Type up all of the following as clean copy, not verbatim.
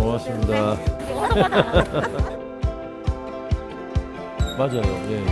고맙습니다. 맞아요. 예, 예.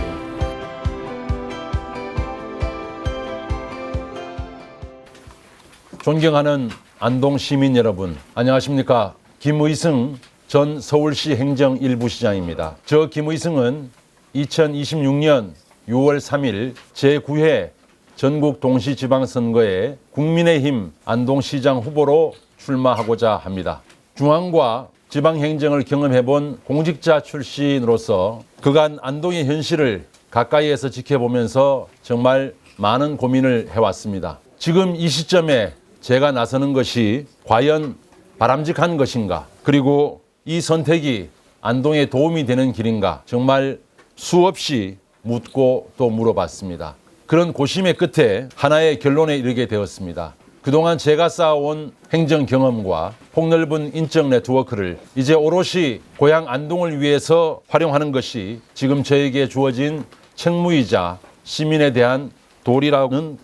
존경하는 안동 시민 여러분, 안녕하십니까? 김의승 전 서울시 행정 1부 시장입니다. 저 김의승은 2026년 6월 3일 제9회 전국 동시지방선거에 국민의힘 안동시장 후보로 출마하고자 합니다. 중앙과 지방행정을 경험해본 공직자 출신으로서 그간 안동의 현실을 가까이에서 지켜보면서 정말 많은 고민을 해왔습니다. 지금 이 시점에 제가 나서는 것이 과연 바람직한 것인가? 그리고 이 선택이 안동에 도움이 되는 길인가? 정말 수없이 묻고 또 물어봤습니다. 그런 고심의 끝에 하나의 결론에 이르게 되었습니다. 그동안 제가 쌓아온 행정 경험과 폭넓은 인적 네트워크를 이제 오롯이 고향 안동을 위해서 활용하는 것이 지금 저에게 주어진 책무이자 시민에 대한 도리라는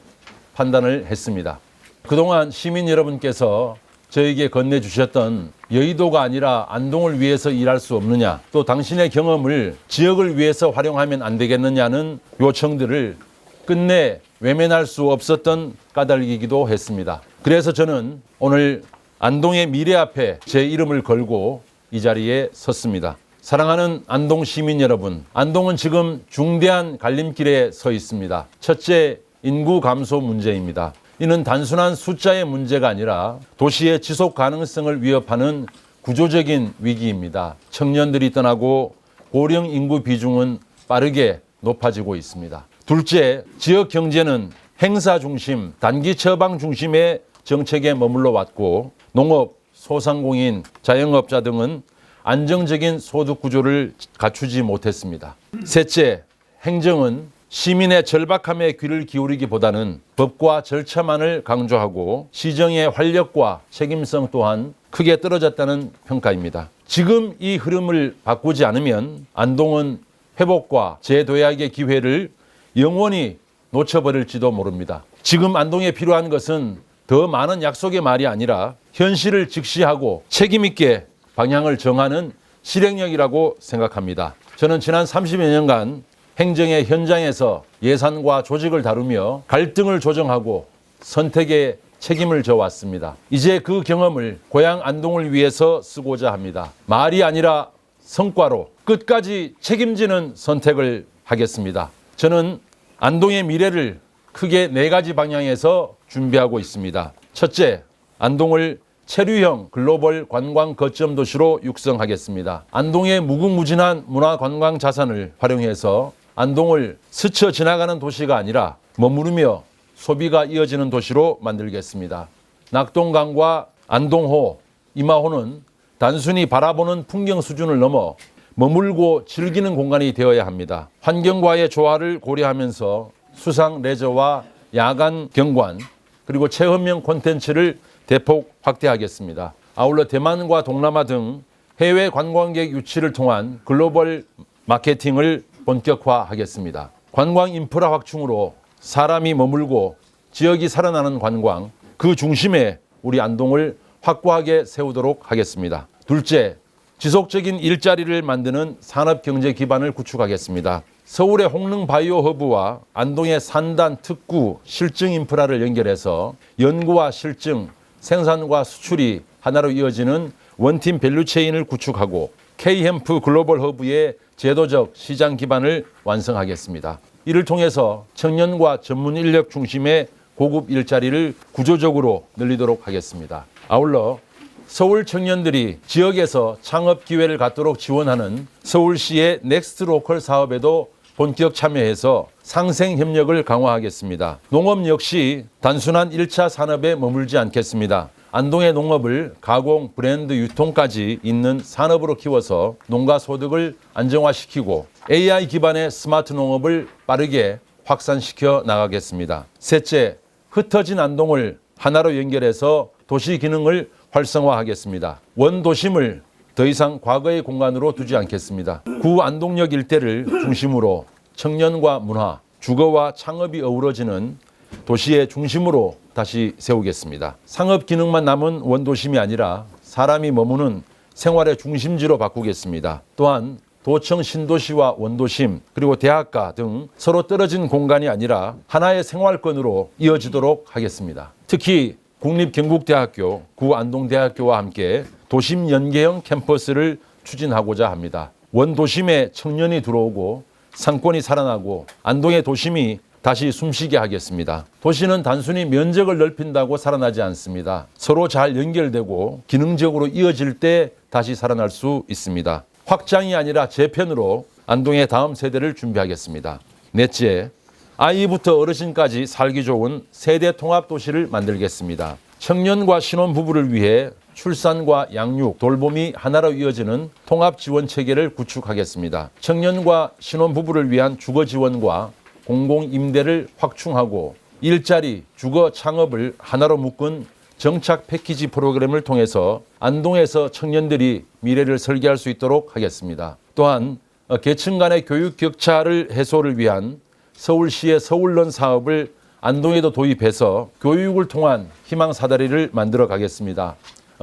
판단을 했습니다. 그동안 시민 여러분께서 저에게 건네주셨던 여의도가 아니라 안동을 위해서 일할 수 없느냐, 또 당신의 경험을 지역을 위해서 활용하면 안 되겠느냐는 요청들을 끝내 외면할 수 없었던 까닭이기도 했습니다. 그래서 저는 오늘 안동의 미래 앞에 제 이름을 걸고 이 자리에 섰습니다. 사랑하는 안동 시민 여러분, 안동은 지금 중대한 갈림길에 서 있습니다. 첫째, 인구 감소 문제입니다. 이는 단순한 숫자의 문제가 아니라 도시의 지속 가능성을 위협하는 구조적인 위기입니다. 청년들이 떠나고 고령 인구 비중은 빠르게 높아지고 있습니다. 둘째, 지역 경제는 행사 중심, 단기 처방 중심의 정책에 머물러 왔고 농업, 소상공인, 자영업자 등은 안정적인 소득 구조를 갖추지 못했습니다. 셋째, 행정은 시민의 절박함에 귀를 기울이기보다는 법과 절차만을 강조하고 시정의 활력과 책임성 또한 크게 떨어졌다는 평가입니다. 지금 이 흐름을 바꾸지 않으면 안동은 회복과 재도약의 기회를 영원히 놓쳐버릴지도 모릅니다. 지금 안동에 필요한 것은 더 많은 약속의 말이 아니라 현실을 직시하고 책임있게 방향을 정하는 실행력이라고 생각합니다. 저는 지난 30여 년간 행정의 현장에서 예산과 조직을 다루며 갈등을 조정하고 선택에 책임을 져왔습니다. 이제 그 경험을 고향 안동을 위해서 쓰고자 합니다. 말이 아니라 성과로 끝까지 책임지는 선택을 하겠습니다. 저는 안동의 미래를 크게 4가지 방향에서 준비하고 있습니다. 첫째, 안동을 체류형 글로벌 관광 거점 도시로 육성하겠습니다. 안동의 무궁무진한 문화 관광 자산을 활용해서 안동을 스쳐 지나가는 도시가 아니라 머무르며 소비가 이어지는 도시로 만들겠습니다. 낙동강과 안동호, 임하호는 단순히 바라보는 풍경 수준을 넘어 머물고 즐기는 공간이 되어야 합니다. 환경과의 조화를 고려하면서 수상 레저와 야간 경관 그리고 체험형 콘텐츠를 대폭 확대하겠습니다. 아울러 대만과 동남아 등 해외 관광객 유치를 통한 글로벌 마케팅을 본격화하겠습니다. 관광 인프라 확충으로 사람이 머물고 지역이 살아나는 관광, 그 중심에 우리 안동을 확고하게 세우도록 하겠습니다. 둘째, 지속적인 일자리를 만드는 산업경제 기반을 구축하겠습니다. 서울의 홍릉 바이오 허브와 안동의 산단, 특구, 실증 인프라를 연결해서 연구와 실증, 생산과 수출이 하나로 이어지는 원팀 밸류체인을 구축하고 K햄프 글로벌 허브의 제도적 시장 기반을 완성하겠습니다. 이를 통해서 청년과 전문 인력 중심의 고급 일자리를 구조적으로 늘리도록 하겠습니다. 아울러 서울 청년들이 지역에서 창업 기회를 갖도록 지원하는 서울시의 넥스트 로컬 사업에도 본격 참여해서 상생 협력을 강화하겠습니다. 농업 역시 단순한 1차 산업에 머물지 않겠습니다. 안동의 농업을 가공, 브랜드, 유통까지 있는 산업으로 키워서 농가 소득을 안정화시키고 AI 기반의 스마트 농업을 빠르게 확산시켜 나가겠습니다. 셋째, 흩어진 안동을 하나로 연결해서 도시 기능을 활성화하겠습니다. 원도심을 더 이상 과거의 공간으로 두지 않겠습니다. 구 안동역 일대를 중심으로 청년과 문화, 주거와 창업이 어우러지는 도시의 중심으로 다시 세우겠습니다. 상업 기능만 남은 원도심이 아니라 사람이 머무는 생활의 중심지로 바꾸겠습니다. 또한 도청 신도시와 원도심 그리고 대학가 등 서로 떨어진 공간이 아니라 하나의 생활권으로 이어지도록 하겠습니다. 특히 국립경북대학교, 구안동대학교와 함께 도심 연계형 캠퍼스를 추진하고자 합니다. 원도심에 청년이 들어오고 상권이 살아나고 안동의 도심이 다시 숨쉬게 하겠습니다. 도시는 단순히 면적을 넓힌다고 살아나지 않습니다. 서로 잘 연결되고 기능적으로 이어질 때 다시 살아날 수 있습니다. 확장이 아니라 재편으로 안동의 다음 세대를 준비하겠습니다. 넷째, 아이부터 어르신까지 살기 좋은 세대 통합 도시를 만들겠습니다. 청년과 신혼부부를 위해 출산과 양육, 돌봄이 하나로 이어지는 통합 지원 체계를 구축하겠습니다. 청년과 신혼부부를 위한 주거 지원과 공공임대를 확충하고 일자리, 주거 창업을 하나로 묶은 정착 패키지 프로그램을 통해서 안동에서 청년들이 미래를 설계할 수 있도록 하겠습니다. 또한 계층 간의 교육 격차를 해소를 위한 서울시의 서울런 사업을 안동에도 도입해서 교육을 통한 희망 사다리를 만들어 가겠습니다.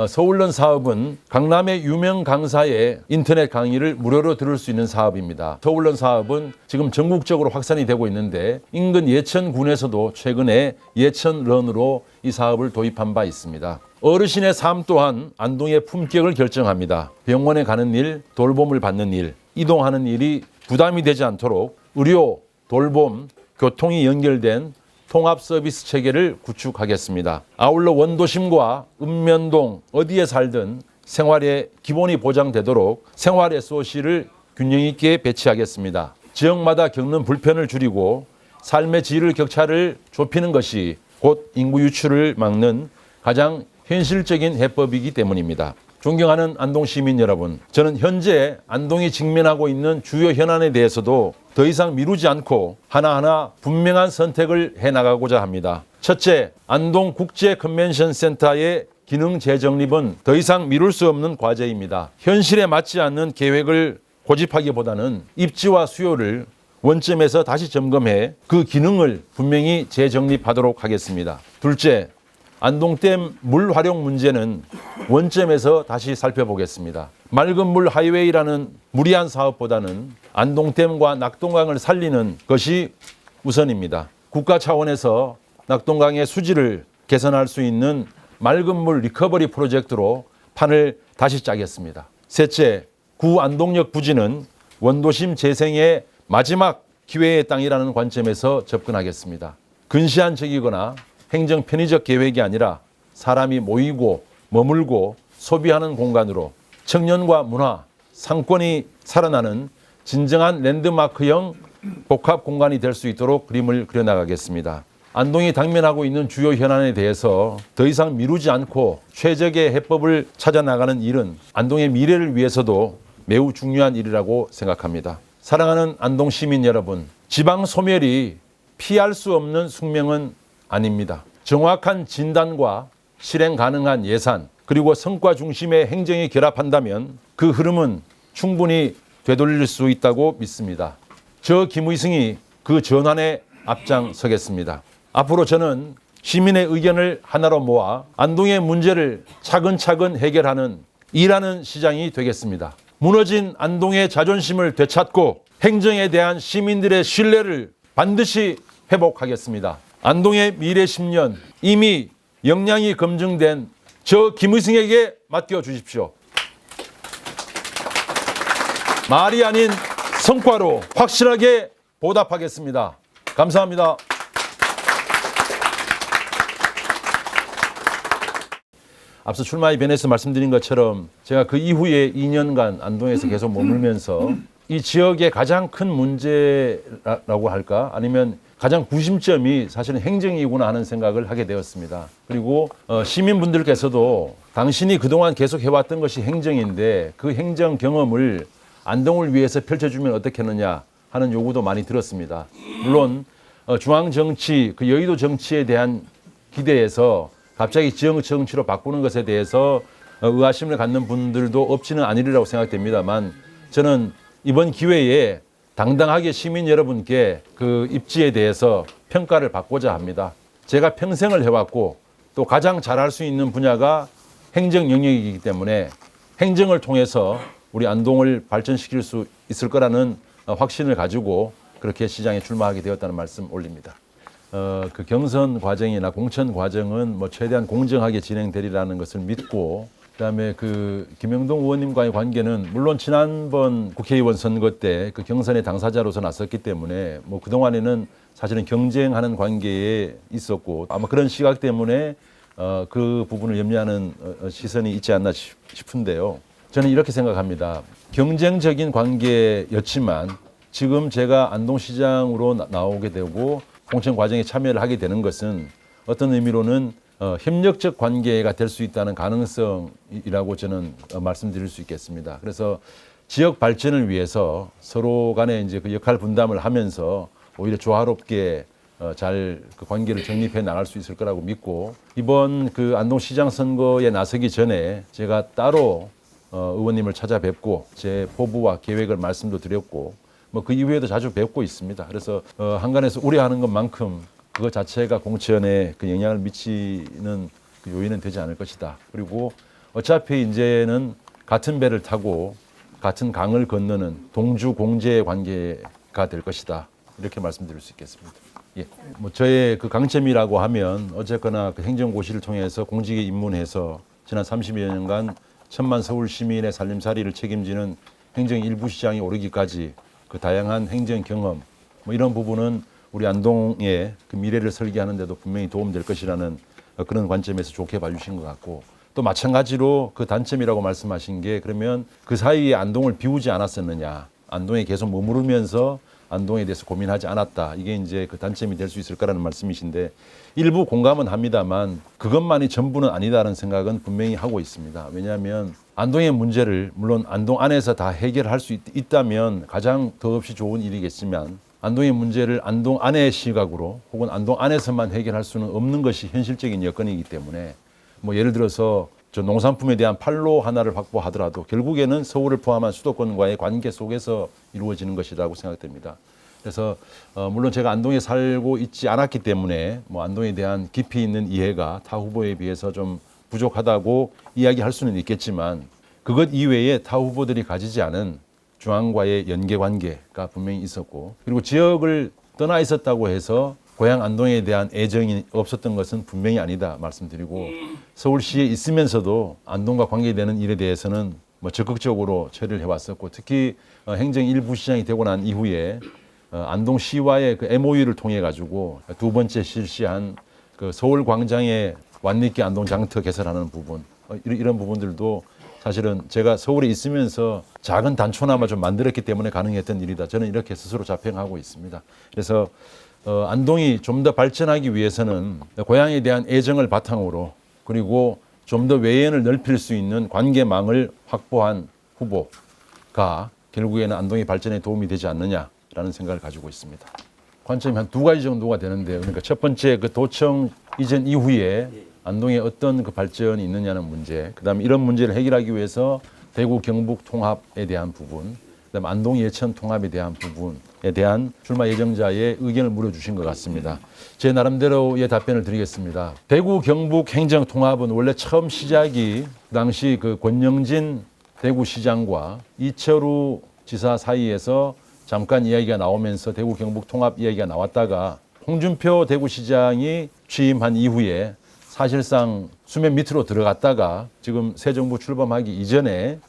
서울런 사업은 강남의 유명 강사의 인터넷 강의를 무료로 들을 수 있는 사업입니다. 서울런 사업은 지금 전국적으로 확산이 되고 있는데 인근 예천군에서도 최근에 예천런으로 이 사업을 도입한 바 있습니다. 어르신의 삶 또한 안동의 품격을 결정합니다. 병원에 가는 일, 돌봄을 받는 일, 이동하는 일이 부담이 되지 않도록 의료, 돌봄, 교통이 연결된 통합 서비스 체계를 구축하겠습니다. 아울러 원도심과 읍면동 어디에 살든 생활의 기본이 보장되도록 생활 SOC를 균형 있게 배치하겠습니다. 지역마다 겪는 불편을 줄이고 삶의 질 격차를 좁히는 것이 곧 인구 유출을 막는 가장 현실적인 해법이기 때문입니다. 존경하는 안동 시민 여러분, 저는 현재 안동이 직면하고 있는 주요 현안에 대해서도 더 이상 미루지 않고 하나하나 분명한 선택을 해나가고자 합니다. 첫째, 안동 국제 컨벤션 센터의 기능 재정립은 더 이상 미룰 수 없는 과제입니다. 현실에 맞지 않는 계획을 고집하기보다는 입지와 수요를 원점에서 다시 점검해 그 기능을 분명히 재정립하도록 하겠습니다. 둘째, 안동댐 물 활용 문제는 원점에서 다시 살펴보겠습니다. 맑은 물 하이웨이라는 무리한 사업보다는 안동댐과 낙동강을 살리는 것이 우선입니다. 국가 차원에서 낙동강의 수질을 개선할 수 있는 맑은 물 리커버리 프로젝트로 판을 다시 짜겠습니다. 셋째, 구 안동역 부지는 원도심 재생의 마지막 기회의 땅이라는 관점에서 접근하겠습니다. 근시안적이거나 행정 편의적 계획이 아니라 사람이 모이고 머물고 소비하는 공간으로 청년과 문화, 상권이 살아나는 진정한 랜드마크형 복합 공간이 될 수 있도록 그림을 그려나가겠습니다. 안동이 당면하고 있는 주요 현안에 대해서 더 이상 미루지 않고 최적의 해법을 찾아나가는 일은 안동의 미래를 위해서도 매우 중요한 일이라고 생각합니다. 사랑하는 안동 시민 여러분, 지방 소멸이 피할 수 없는 숙명은 아닙니다. 정확한 진단과 실행 가능한 예산 그리고 성과 중심의 행정이 결합한다면 그 흐름은 충분히 되돌릴 수 있다고 믿습니다. 저 김의승이 그 전환에 앞장서겠습니다. 앞으로 저는 시민의 의견을 하나로 모아 안동의 문제를 차근차근 해결하는 일하는 시장이 되겠습니다. 무너진 안동의 자존심을 되찾고 행정에 대한 시민들의 신뢰를 반드시 회복하겠습니다. 안동의 미래 10년 이미 역량이 검증된 저 김의승에게 맡겨주십시오. 말이 아닌 성과로 확실하게 보답하겠습니다. 감사합니다. 앞서 출마에 변해서 말씀드린 것처럼 제가 그 이후에 2년간 안동에서 계속 머물면서 이 지역의 가장 큰 문제라고 할까? 아니면 가장 구심점이 사실은 행정이구나 하는 생각을 하게 되었습니다. 그리고 시민분들께서도 당신이 그동안 계속 해왔던 것이 행정인데 그 행정 경험을 안동을 위해서 펼쳐주면 어떻겠느냐 하는 요구도 많이 들었습니다. 물론 중앙정치, 그 여의도 정치에 대한 기대에서 갑자기 지역 정치로 바꾸는 것에 대해서 의아심을 갖는 분들도 없지는 않으리라고 생각됩니다만 저는 이번 기회에 당당하게 시민 여러분께 그 입지에 대해서 평가를 받고자 합니다. 제가 평생을 해왔고 또 가장 잘할 수 있는 분야가 행정 영역이기 때문에 행정을 통해서 우리 안동을 발전시킬 수 있을 거라는 확신을 가지고 그렇게 시장에 출마하게 되었다는 말씀 올립니다. 그 경선 과정이나 공천 과정은 뭐 최대한 공정하게 진행되리라는 것을 믿고, 그다음에 그 김영동 의원님과의 관계는 물론 지난번 국회의원 선거 때 그 경선의 당사자로서 나섰기 때문에 뭐 그동안에는 사실은 경쟁하는 관계에 있었고, 아마 그런 시각 때문에 그 부분을 염려하는 시선이 있지 않나 싶은데요. 저는 이렇게 생각합니다. 경쟁적인 관계였지만 지금 제가 안동시장으로 나오게 되고 공천 과정에 참여를 하게 되는 것은 어떤 의미로는 협력적 관계가 될 수 있다는 가능성이라고 저는 말씀드릴 수 있겠습니다. 그래서 지역 발전을 위해서 서로 간에 이제 그 역할 분담을 하면서 오히려 조화롭게 잘 그 관계를 정립해 나갈 수 있을 거라고 믿고, 이번 그 안동시장 선거에 나서기 전에 제가 따로 의원님을 찾아뵙고 제 포부와 계획을 말씀도 드렸고, 뭐 그 이후에도 자주 뵙고 있습니다. 그래서 한간에서 우려하는 것만큼 그거 자체가 공천에 그 영향을 미치는 그 요인은 되지 않을 것이다. 그리고 어차피 이제는 같은 배를 타고 같은 강을 건너는 동주 공제 관계가 될 것이다. 이렇게 말씀드릴 수 있겠습니다. 예. 뭐 저의 그 강점이라고 하면 어쨌거나 그 행정고시를 통해서 공직에 입문해서 지난 30여 년간 1,000만 서울 시민의 살림살이를 책임지는 행정 일부 시장에 오르기까지 그 다양한 행정 경험, 뭐 이런 부분은 우리 안동의 그 미래를 설계하는 데도 분명히 도움될 것이라는 그런 관점에서 좋게 봐주신 것 같고, 또 마찬가지로 그 단점이라고 말씀하신 게, 그러면 그 사이에 안동을 비우지 않았었느냐, 안동에 계속 머무르면서 안동에 대해서 고민하지 않았다, 이게 이제 그 단점이 될 수 있을 거라는 말씀이신데, 일부 공감은 합니다만 그것만이 전부는 아니다라는 생각은 분명히 하고 있습니다. 왜냐하면 안동의 문제를 물론 안동 안에서 다 해결할 수 있다면 가장 더없이 좋은 일이겠지만, 안동의 문제를 안동 안의 시각으로 혹은 안동 안에서만 해결할 수는 없는 것이 현실적인 여건이기 때문에, 뭐 예를 들어서 저 농산품에 대한 판로 하나를 확보하더라도 결국에는 서울을 포함한 수도권과의 관계 속에서 이루어지는 것이라고 생각됩니다. 그래서 물론 제가 안동에 살고 있지 않았기 때문에 뭐 안동에 대한 깊이 있는 이해가 타 후보에 비해서 좀 부족하다고 이야기할 수는 있겠지만, 그것 이외에 타 후보들이 가지지 않은 중앙과의 연계 관계가 분명히 있었고, 그리고 지역을 떠나 있었다고 해서 고향 안동에 대한 애정이 없었던 것은 분명히 아니다 말씀드리고, 서울시에 있으면서도 안동과 관계되는 일에 대해서는 뭐 적극적으로 처리를 해왔었고, 특히 행정 일부 시장이 되고 난 이후에 안동시와의 그 MOU를 통해 가지고 두 번째 실시한 그 서울 광장의 완립기 안동 장터 개설하는 부분, 이런 부분들도 사실은 제가 서울에 있으면서 작은 단초나마 좀 만들었기 때문에 가능했던 일이다. 저는 이렇게 스스로 자평하고 있습니다. 그래서 안동이 좀 더 발전하기 위해서는 고향에 대한 애정을 바탕으로, 그리고 좀 더 외연을 넓힐 수 있는 관계망을 확보한 후보가 결국에는 안동의 발전에 도움이 되지 않느냐라는 생각을 가지고 있습니다. 관점이 한 두 가지 정도가 되는데요. 그러니까 첫 번째, 그 도청 이전 이후에 안동에 어떤 그 발전이 있느냐는 문제, 그다음에 이런 문제를 해결하기 위해서 대구 경북 통합에 대한 부분, 그다음에 안동 예천 통합에 대한 부분에 대한 출마 예정자의 의견을 물어주신 것 같습니다. 제 나름대로의 답변을 드리겠습니다. 대구 경북 행정 통합은 원래 처음 시작이 그 당시 그 권영진 대구시장과 이철우 지사 사이에서 잠깐 이야기가 나오면서 대구 경북 통합 이야기가 나왔다가 홍준표 대구시장이 취임한 이후에 사실상 수면 밑으로 들어갔다가 지금 새 정부 출범하기 이전에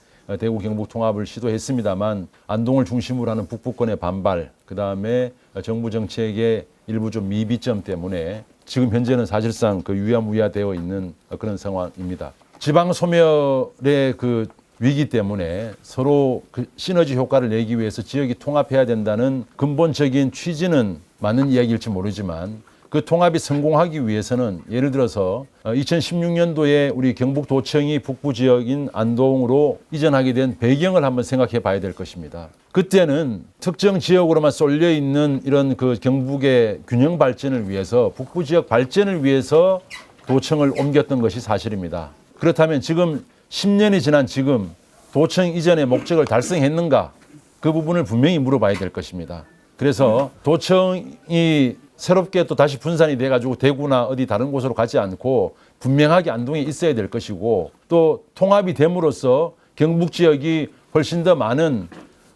대구 경북 통합을 시도했습니다만, 안동을 중심으로 하는 북부권의 반발, 그다음에 정부 정책의 일부 좀 미비점 때문에 지금 현재는 사실상 그 유야무야되어 있는 그런 상황입니다. 지방 소멸의 그 위기 때문에 서로 그 시너지 효과를 내기 위해서 지역이 통합해야 된다는 근본적인 취지는 맞는 이야기일지 모르지만, 그 통합이 성공하기 위해서는 예를 들어서 2016년도에 우리 경북도청이 북부 지역인 안동으로 이전하게 된 배경을 한번 생각해 봐야 될 것입니다. 그때는 특정 지역으로만 쏠려 있는 이런 그 경북의 균형 발전을 위해서, 북부 지역 발전을 위해서 도청을 옮겼던 것이 사실입니다. 그렇다면 지금 10년이 지난 지금 도청 이전의 목적을 달성했는가? 그 부분을 분명히 물어봐야 될 것입니다. 그래서 도청이 새롭게 또 다시 분산이 돼가지고 대구나 어디 다른 곳으로 가지 않고 분명하게 안동에 있어야 될 것이고, 또 통합이 됨으로써 경북 지역이 훨씬 더 많은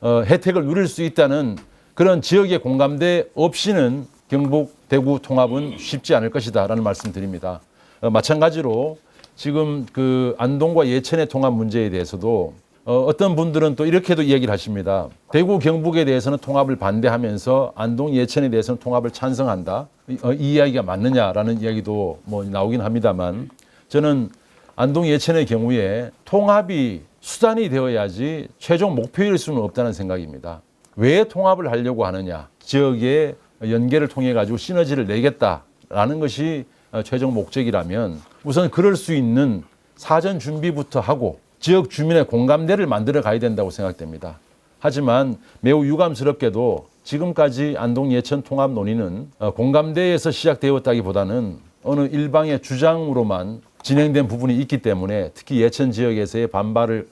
혜택을 누릴 수 있다는 그런 지역의 공감대 없이는 경북 대구 통합은 쉽지 않을 것이다라는 말씀드립니다. 마찬가지로 지금 그 안동과 예천의 통합 문제에 대해서도 어떤 분들은 또 이렇게도 이야기를 하십니다. 대구 경북에 대해서는 통합을 반대하면서 안동 예천에 대해서는 통합을 찬성한다. 이 이야기가 맞느냐라는 이야기도 뭐 나오긴 합니다만 저는 안동 예천의 경우에 통합이 수단이 되어야지 최종 목표일 수는 없다는 생각입니다. 왜 통합을 하려고 하느냐? 지역의 연계를 통해 가지고 시너지를 내겠다라는 것이 최종 목적이라면 우선 그럴 수 있는 사전 준비부터 하고 지역 주민의 공감대를 만들어 가야 된다고 생각됩니다. 하지만 매우 유감스럽게도 지금까지 안동 예천 통합 논의는 공감대에서 시작되었다기보다는 어느 일방의 주장으로만 진행된 부분이 있기 때문에 특히 예천 지역에서의 반발을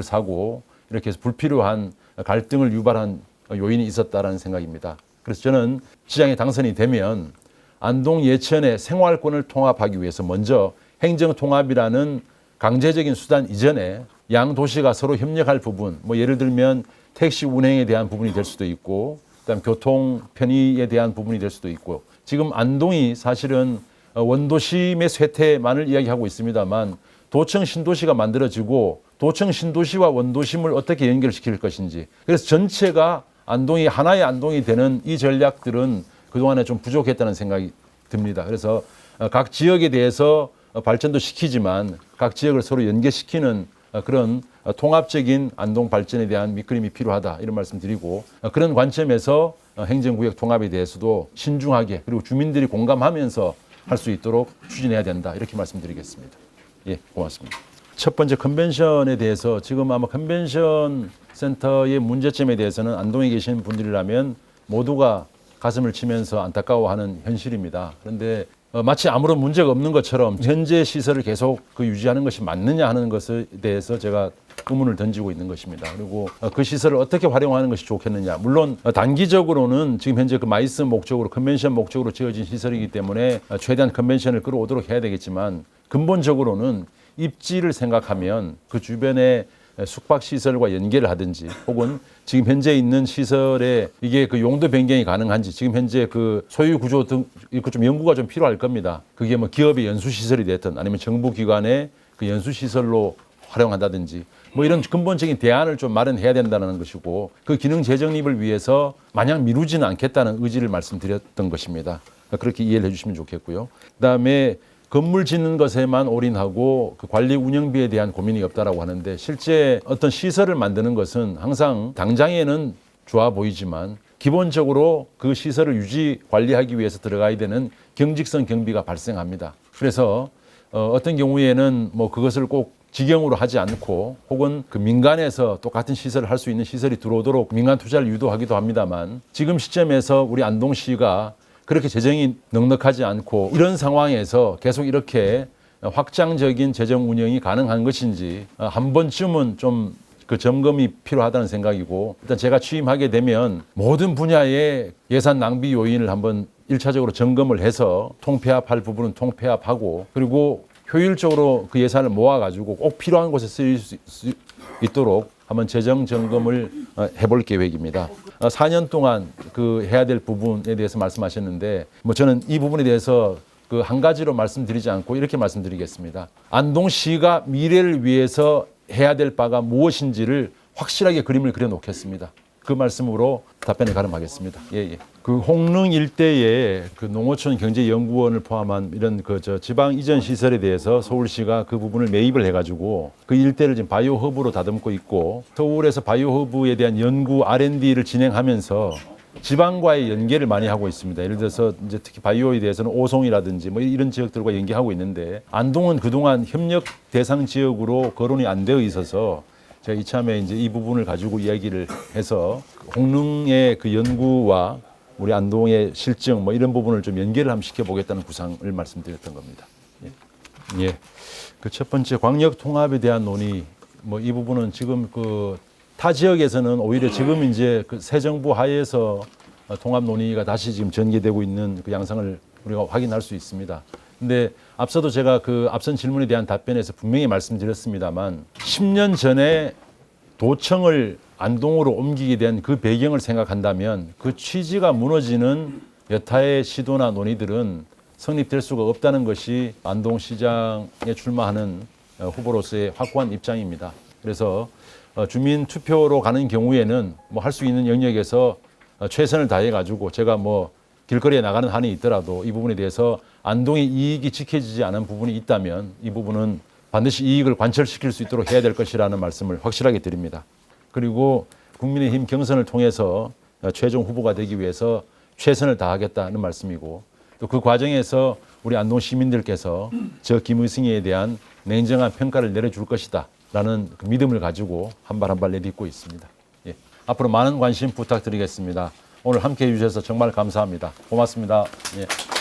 사고 이렇게 해서 불필요한 갈등을 유발한 요인이 있었다라는 생각입니다. 그래서 저는 시장에 당선이 되면 안동 예천의 생활권을 통합하기 위해서 먼저 행정통합이라는 강제적인 수단 이전에 양 도시가 서로 협력할 부분, 뭐 예를 들면 택시 운행에 대한 부분이 될 수도 있고, 그다음 교통 편의에 대한 부분이 될 수도 있고, 지금 안동이 사실은 원도심의 쇠퇴만을 이야기하고 있습니다만 도청 신도시가 만들어지고 도청 신도시와 원도심을 어떻게 연결시킬 것인지, 그래서 전체가 안동이 하나의 안동이 되는 이 전략들은 그동안에 좀 부족했다는 생각이 듭니다. 그래서 각 지역에 대해서 발전도 시키지만 각 지역을 서로 연계시키는 그런 통합적인 안동 발전에 대한 밑그림이 필요하다 이런 말씀 드리고, 그런 관점에서 행정구역 통합에 대해서도 신중하게 그리고 주민들이 공감하면서 할 수 있도록 추진해야 된다 이렇게 말씀드리겠습니다. 예, 고맙습니다. 첫 번째 컨벤션에 대해서 지금 아마 컨벤션 센터의 문제점에 대해서는 안동에 계신 분들이라면 모두가 가슴을 치면서 안타까워하는 현실입니다. 그런데 마치 아무런 문제가 없는 것처럼 현재 시설을 계속 유지하는 것이 맞느냐 하는 것에 대해서 제가 의문을 던지고 있는 것입니다. 그리고 그 시설을 어떻게 활용하는 것이 좋겠느냐. 물론 단기적으로는 지금 현재 그 마이스 목적으로 컨벤션 목적으로 지어진 시설이기 때문에 최대한 컨벤션을 끌어오도록 해야 되겠지만 근본적으로는 입지를 생각하면 그 주변에 숙박시설과 연계를 하든지 혹은 지금 현재 있는 시설에 이게 그 용도 변경이 가능한지 지금 현재 그 소유 구조 등 이거 좀 연구가 좀 필요할 겁니다. 그게 뭐 기업의 연수시설이 됐든 아니면 정부기관의 그 연수시설로 활용한다든지 뭐 이런 근본적인 대안을 좀 마련해야 된다는 것이고 그 기능 재정립을 위해서 마냥 미루지는 않겠다는 의지를 말씀드렸던 것입니다. 그렇게 이해를 해주시면 좋겠고요. 그다음에 건물 짓는 것에만 올인하고 그 관리 운영비에 대한 고민이 없다라고 하는데 실제 어떤 시설을 만드는 것은 항상 당장에는 좋아 보이지만 기본적으로 그 시설을 유지 관리하기 위해서 들어가야 되는 경직성 경비가 발생합니다. 그래서 어떤 경우에는 뭐 그것을 꼭 직영으로 하지 않고 혹은 그 민간에서 똑같은 시설을 할 수 있는 시설이 들어오도록 민간 투자를 유도하기도 합니다만 지금 시점에서 우리 안동시가 그렇게 재정이 넉넉하지 않고 이런 상황에서 계속 이렇게 확장적인 재정 운영이 가능한 것인지 한 번쯤은 좀 그 점검이 필요하다는 생각이고 일단 제가 취임하게 되면 모든 분야의 예산 낭비 요인을 한번 1차적으로 점검을 해서 통폐합할 부분은 통폐합하고 그리고 효율적으로 그 예산을 모아가지고 꼭 필요한 곳에 쓰일 수 있도록 한번 재정 점검을 해볼 계획입니다. 4년 동안 그 해야 될 부분에 대해서 말씀하셨는데 뭐 저는 이 부분에 대해서 그 한 가지로 말씀드리지 않고 이렇게 말씀드리겠습니다. 안동시가 미래를 위해서 해야 될 바가 무엇인지를 확실하게 그림을 그려놓겠습니다. 그 말씀으로 답변을 가름하겠습니다. 예. 그 홍릉 일대에 그 농어촌 경제연구원을 포함한 이런 지방 이전 시설에 대해서 서울시가 그 부분을 매입을 해가지고 그 일대를 지금 바이오 허브로 다듬고 있고 서울에서 바이오 허브에 대한 연구 R&D를 진행하면서 지방과의 연계를 많이 하고 있습니다. 예를 들어서 이제 특히 바이오에 대해서는 오송이라든지 뭐 이런 지역들과 연계하고 있는데 안동은 그동안 협력 대상 지역으로 거론이 안 되어 있어서 제가 이참에 이제 이 부분을 가지고 이야기를 해서 홍릉의 그 연구와 우리 안동의 실증 뭐 이런 부분을 좀 연계를 한번 시켜보겠다는 구상을 말씀드렸던 겁니다. 예. 그 첫 번째 광역 통합에 대한 논의 뭐 이 부분은 지금 그 타 지역에서는 오히려 지금 이제 그 새 정부 하에서 통합 논의가 다시 지금 전개되고 있는 그 양상을 우리가 확인할 수 있습니다. 근데 앞서도 제가 그 앞선 질문에 대한 답변에서 분명히 말씀드렸습니다만 10년 전에 도청을 안동으로 옮기게 된 그 배경을 생각한다면 그 취지가 무너지는 여타의 시도나 논의들은 성립될 수가 없다는 것이 안동시장에 출마하는 후보로서의 확고한 입장입니다. 그래서 주민 투표로 가는 경우에는 뭐 할 수 있는 영역에서 최선을 다해 가지고 제가 뭐 길거리에 나가는 한이 있더라도 이 부분에 대해서 안동의 이익이 지켜지지 않은 부분이 있다면 이 부분은 반드시 이익을 관철시킬 수 있도록 해야 될 것이라는 말씀을 확실하게 드립니다. 그리고 국민의힘 경선을 통해서 최종 후보가 되기 위해서 최선을 다하겠다는 말씀이고 또 그 과정에서 우리 안동 시민들께서 저 김의승에 대한 냉정한 평가를 내려줄 것이다 라는 그 믿음을 가지고 한 발 한 발 내딛고 있습니다. 예. 앞으로 많은 관심 부탁드리겠습니다. 오늘 함께해 주셔서 정말 감사합니다. 고맙습니다. 예.